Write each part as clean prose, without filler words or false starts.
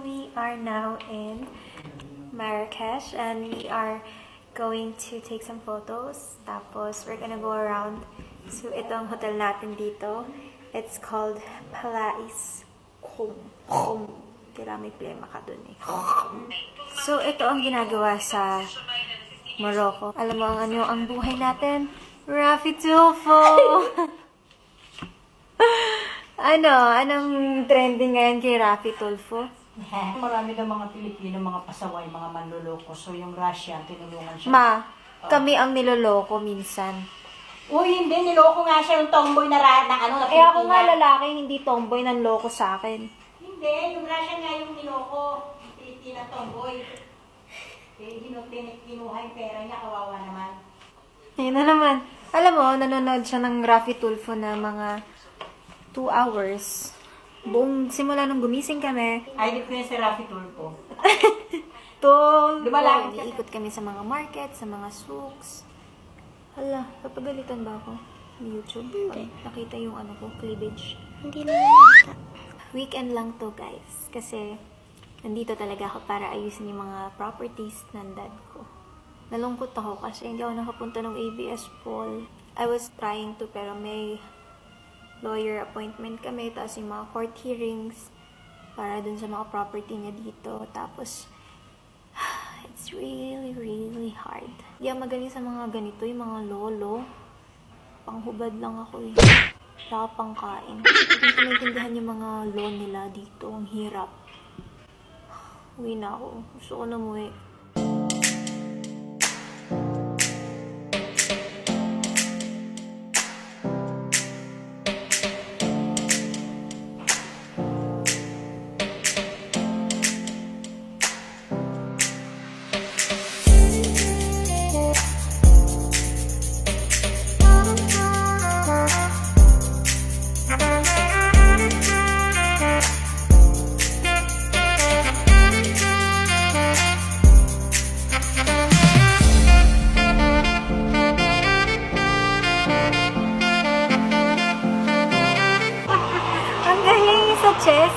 We are now in Marrakesh and we are going to take some photos. Tapos, we're gonna go around to itong hotel natin dito. It's called Palais Khom. Tira may plema ka dun eh. So, ito ang ginagawa sa Morocco. Alam mo ang buhay natin? Rafi Tulfo! Anong trending ngayon kay Rafi Tulfo? Marami ng mga Pilipino, mga pasaway, mga manluloko. So yung Russia, tinulungan siya. Kami ang niloloko minsan. Uy, hindi. Niloko nga siya yung tomboy na Eh Pilipina. ako nga lalaki, hindi tomboy nang loko sa akin. Hindi. Yung Russia nga yung niloko. Yung Pilipina tomboy. Eh, kinuha yung pera niya. Kawawa naman. Ayun na naman. Alam mo, nanonood siya ng Rafi Tulfo na mga 2 hours. Buong simula nung gumising kami. Idol ko yun si Rafi Tulfo. Lumalapit. Iikot kami sa mga market, sa mga souks. Hala, papagalitan ba ako sa YouTube? Hindi. Nakita yung cleavage. Hindi na nakita. Weekend lang to, guys. Kasi, nandito talaga ako para ayusin yung mga properties ng dad ko. Nalungkot ako kasi hindi ako nakapunta ng ABS Paul. I was trying to, pero may lawyer appointment kami, tapos yung mga court hearings para dun sa mga property niya dito. Tapos, it's really, really hard. Hindi ako magaling sa mga ganito, yung mga lolo. Panghubad lang ako eh. Saka pangkain. Hindi ko maintindihan yung mga law nila dito. Ang hirap. Uwi na ako. Gusto ko na umuwi. Ang galing sa chess.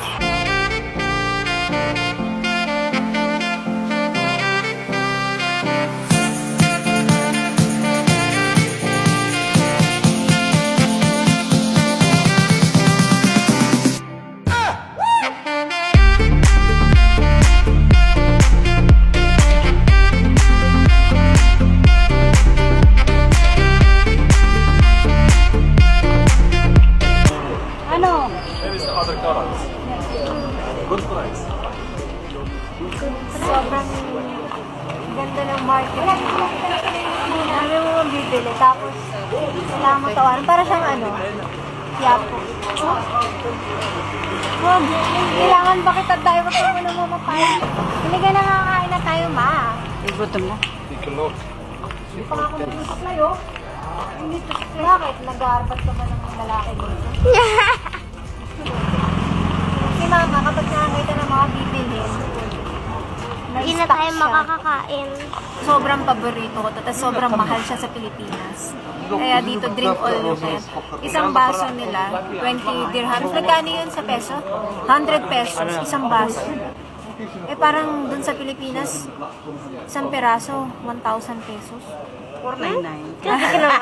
Sobrang ganda ng market. Dami mo mabibili. Tapos, kailangan mo tawaran. Para siyang yapo. Wag, kailangan ba kita tayo? Wag mo na mamapay. Hindi ka nakakain na tayo, ma. Gutom na. Hindi pa nga ako nag-supply, oh. Bakit? Nag-aarbat ka ba ng lalaki dito? Si mama, kapag nakakita ng mga bibilhin, Hindi na tayo makakakain. sobrang paborito ko to. Tapos sobrang mahal siya sa Pilipinas. Kaya dito, drink all you can. Isang baso nila, 20 dirhams. Nagkano yun sa peso? 100 pesos, isang baso. Eh parang dun sa Pilipinas, isang peraso, 1,000 pesos. 499. Kasi ka naman.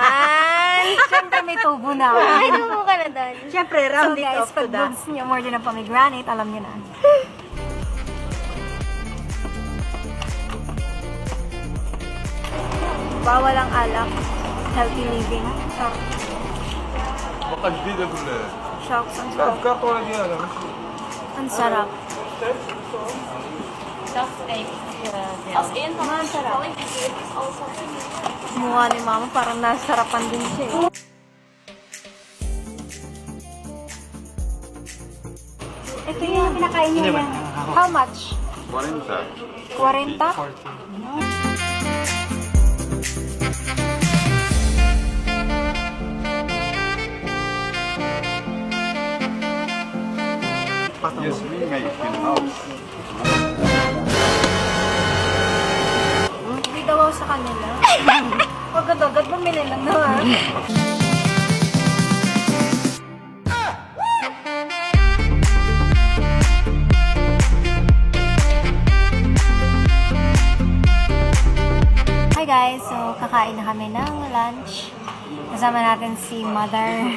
Siyempre may tubo na ako. Ay, tubo ka na doon. Siyempre, So round it guys, off to pag that. gusto niyo order ng pomegranate, alam niyo na. Bawal ang alak. Healthy living. Shock. بقى جديدة كلها Shocks. Ang لا sarap. أفكار طولة ديالها Ang sarap. Ang sarap. Mukha ni mama parang nasarapan din siya eh. Ito yung pinakain niya yan. How much? 40 40? ياسمين ما يمكن Hindi daw ako sa kanila. Agad-agad bumili lang naman. guys, so kakain na kami ng lunch. Kasama natin si Mother.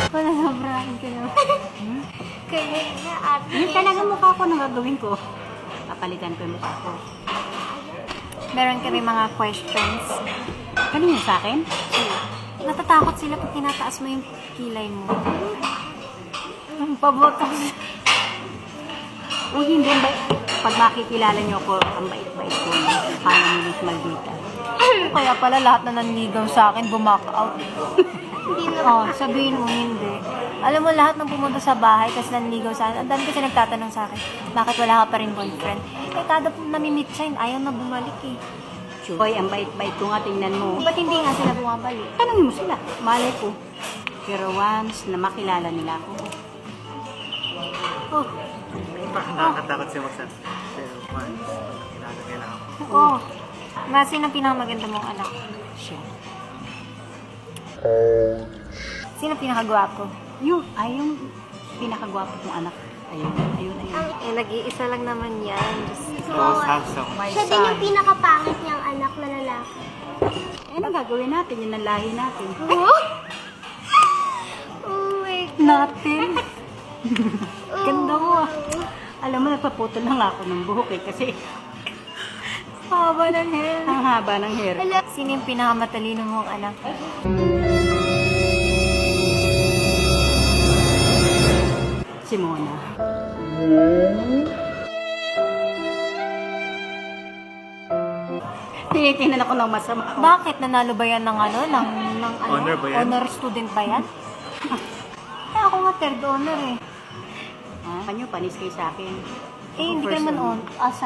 Wala, sobrahan ka naman. Kaya na ate. Yung talaga mukha ko nang gagawin ko. Papalitan ko yung mukha ko. Meron kami mga questions. Kanina sa akin? Natatakot sila pag tinataas mo yung kilay mo. Ang pabotos. Uy, hindi ba? Pag makikilala niyo ako, ang bait-bait ko. Paano mo Miss Maldita? Kaya pala lahat na nanligaw sa akin, bumak out. Hindi na. Oh, sabihin mo hindi. Alam mo, lahat ng pumunta sa bahay kasi nanligaw sa akin, ang dami kasi nagtatanong sa akin, bakit wala ka pa rin boyfriend? Eh, kada namimit siya, ayaw na bumalik eh. Hoy, ang bait-bait ko nga, tingnan mo. Ba't hindi nga sila bumabalik? Tanongin mo sila. Malay ko. Pero once na makilala nila ako, Oh, Bakit nakakatakot siya magsabi? Pero once, kilala kailangan ko. oh. Sino ang pinakamaganda mong anak? siya. Sino pinakagwapo? Yung pinakagwapo kong anak. Ayun. Eh, nag-iisa lang naman yan. Just... Most handsome. Siya din yung pinakapangit niyang anak na lalaki. Eh, ano gagawin natin? Yun ang lahi natin. Oh my God. Natin. Ganda mo ah. Alam mo, nagpaputol lang ako ng buhok eh. Kasi Haba ng hair. ang haba ng hair. Sino yung pinakamatalino mong anak? Si Mona. Tinitingnan ako ng masama. Bakit? Nanalo ba yan ng ano? Ng ano? Honor ba yan? Honor student ba yan? Eh, ako nga third honor eh. Kanyo, panis kayo sa akin. Eh, hindi ka First naman honor. Asa?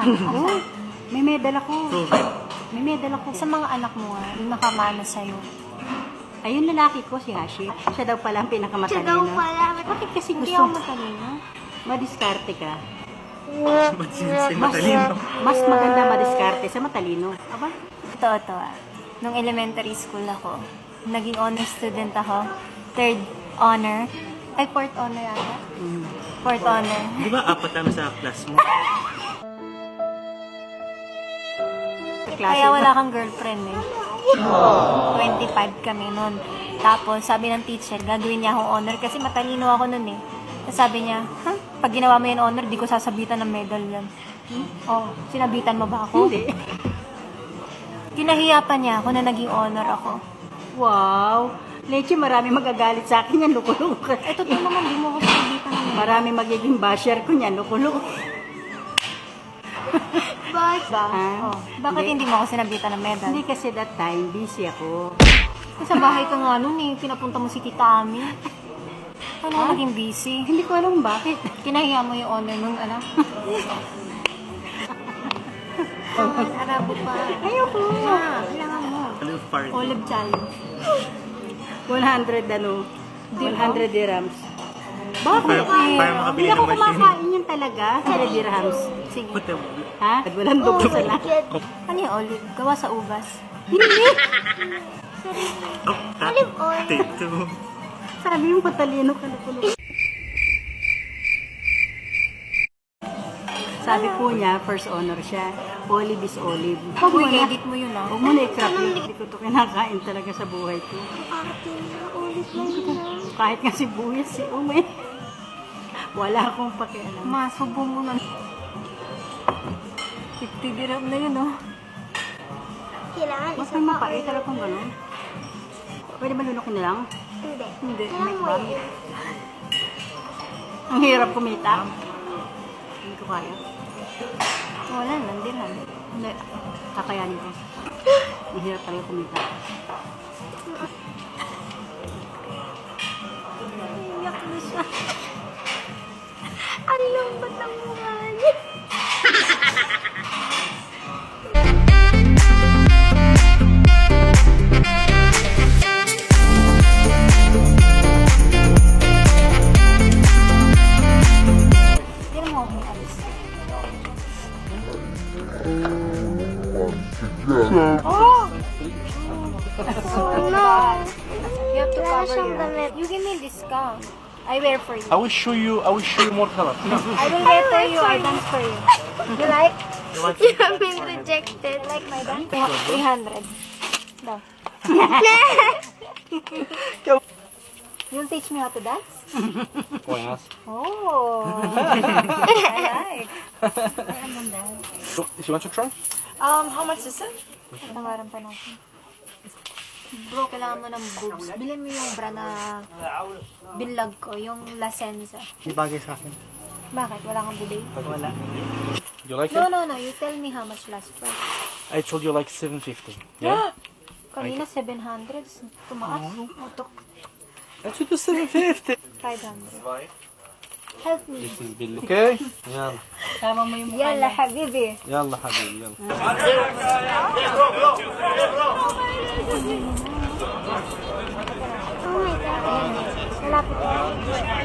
May medal ako. Proven. May medal ako. Sa mga anak mo nga, yung nakamana sa'yo. Ayun, lalaki ko, si Hashi. Siya daw pala ang Siya pinakamatalino. daw pala. Bakit kasi Hindi gusto ako matalino. madiskarte ka? Ba't si matalino? Mas maganda madiskarte sa matalino. Aba? Ito ah. Nung elementary school ako, naging honor student ako. Third honor. Ay, fourth honor yata. Fourth honor. Di ba apat lang sa class mo? Kaya wala kang girlfriend eh. 25 kami nun. Tapos, sabi ng teacher, gagawin niya akong honor kasi matalino ako nun eh. Tapos sabi niya, pag ginawa mo yan honor, di ko sasabitan ng medal yan. Oh, sinabitan mo ba ako? Hindi. Kinahiya pa niya ako na naging honor ako. Wow! Leche, marami magagalit sa akin yan, lukulong ka. Eh, totoo naman, di mo ako sinabitan ng medal. Marami magiging basher ko niyan, lukulong. Bakit? Ha? Oh, bakit hindi mo ako sinabitan ng medal? Hindi kasi that time, busy ako. Sa bahay ka nga nun eh, pinapunta mo si Tita Ami. Ano ka naging busy? Hindi ko alam bakit. Kinahiya mo yung honor nung anak. Arabo pa. Ayoko. Kailangan mo. Ano yung party? Olive challenge. 100 100 dirhams. Bakit? Para makabili Hindi ako ng machine. kumakain yan talaga. 100 dirhams. Sige. Puta mo. Ha? At walang dugo sa lahat. Ano yung olive? Gawa sa ubas. Oh, Olive oil. take two. Sabi yung patalino ka lukulong. Sabi po niya, first honor siya. Olive is olive. Huwag mo Uy, na. edit mo yun ah. Huwag mo na i-crap yun. Hindi ko ito kinakain talaga sa buhay ko. Ate, ulit lang yun. Kahit nga si Buyas, si Umay. Wala akong pakialam. Masubo mo na. 50 dirham na yun oh. Kailangan Mas isa may pa. mapait talaga kung gano'n. Pwede ba lunukin na lang? Hindi. Hindi. Kailangan mo yun. Ang hirap kumita. Hindi ko kaya. Wala, nandirham. Hindi. Kakayanin ko. Ang hirap talaga kumita. Iyak na siya. Ang lambat ng mukha niya. Hindi mo ako alis. Oh no! You have to Wala cover siyang your... damit. You give me discount. I wear for you. I will show you more color. I will wear for you. I dance for you. You like? You have been rejected. You like my dance? 300. No. You'll teach me how to dance? Why not? Oh. I like. If you want to try? How much is it? Tawaran pa natin. Bro, kailangan mo ng boobs. Bilhin mo yung bra na binlog ko, yung La Senza. Hindi bagay sa akin. Bakit? Wala kang bubay? Pag wala. You like No, it? no. You tell me how much last price. I told you like 750. Yeah? Kanina 700. Tumaas. Utok. I told you 750. 500. Help me. This is bill, okay? يلا Sama mo yung Yalla, habibi. يلا حبيبي يلا. Oh my God. Malapit na.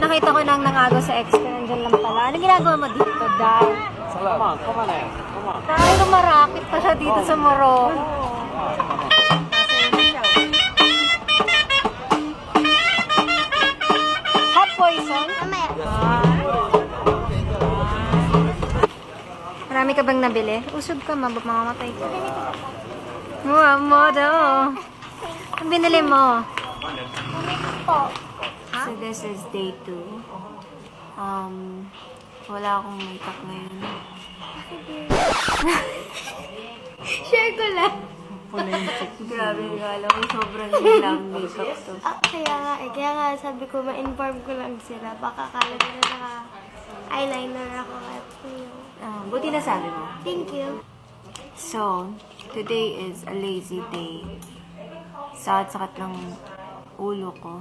Nakita ko nang nangagaw sa ex ko. Nandiyan lang pala. Ano ginagawa mo dito, Dad? Come on, come on. Ay, lumarakit pa siya dito sa Morocco. Hot poison? Mamaya. Marami ka bang nabili? Usog ka, mamamatay ka. Wow, mo daw. Ang binili mo? So this is day 2. Wala akong makeup ngayon. Share ko lang. Grabe, alam mo, sobrang lang makeup to. Kaya nga sabi ko, ma-inform ko lang sila. Baka kala nila naka-eyeliner ako. Buti na sabi mo. Thank you. So, today is a lazy day. Sakit ng ulo ko.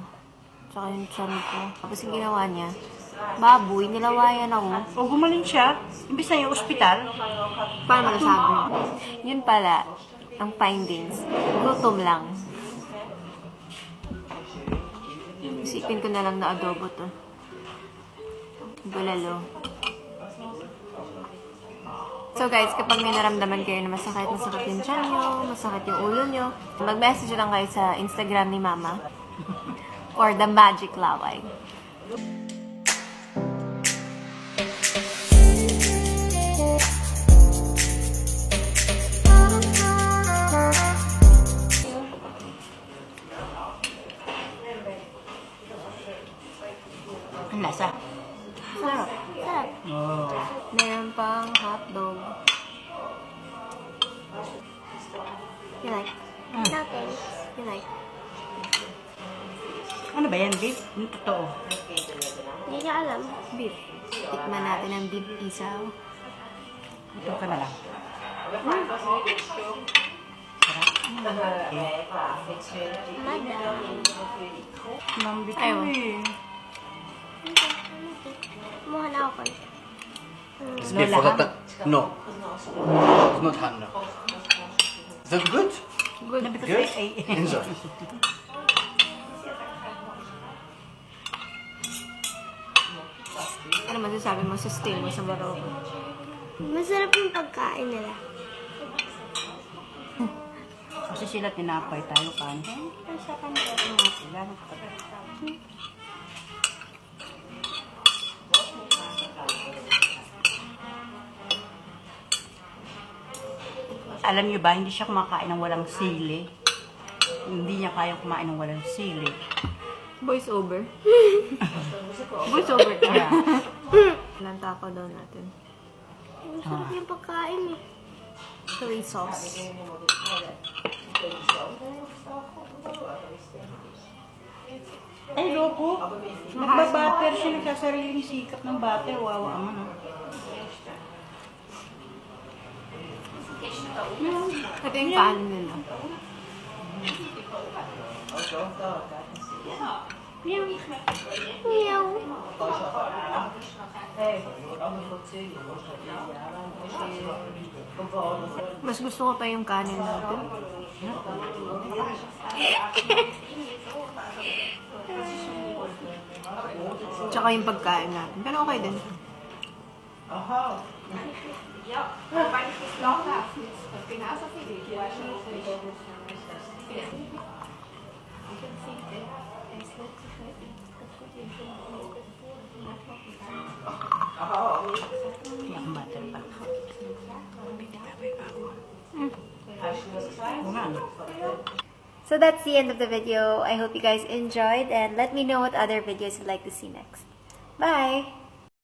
Tsaka yung tiyan ko. Tapos yung ginawa niya, baboy, nilawayan ako. O gumaling siya, imbis na yung ospital. Paano mo nasabi? Yun pala, ang findings. Gutom lang. Isipin ko na lang na adobo to. Bulalo. So guys, kapag may naramdaman kayo na masakit yung tiyan nyo, masakit yung ulo nyo, mag-message lang kayo sa Instagram ni Mama or The Magic Laway. Ang lasa. Sarap. Sarap. Meron pang hotdog. You like? No thanks. You like? Ano ba yan, babe? Yung totoo. Hindi niya alam. Beef. Tikman natin ang beef isaw. Ito ka na lang. Madam. Mambit Ayaw. Kumuha na ako. It's No, before laham. that. No. It's not ham now. Is that good? Good. Good? Enjoy. Ano masasabi mo sa stay mo sa Morocco? Masarap yung pagkain nila. Kasi sila tinapay tayo kan. Sa kanila. Gano'n ka. Alam niyo ba, hindi siya kumakain ng walang sili. Hindi niya kaya kumain ng walang sili. Voice over. Voice over ka. Ilang taco daw natin. Masarap yung pagkain eh. Soy sauce. Ay, loko. Nagbabatter siya, nagsasariling sikap ng butter. Wawa naman, no? Ito yung kanin nila. Meow. Mas gusto ko pa yung kanin natin. Tsaka yung pagkain natin. Pero okay din. Ang butter pa. So that's the end of the video. I hope you guys enjoyed and let me know what other videos you'd like to see next. Bye!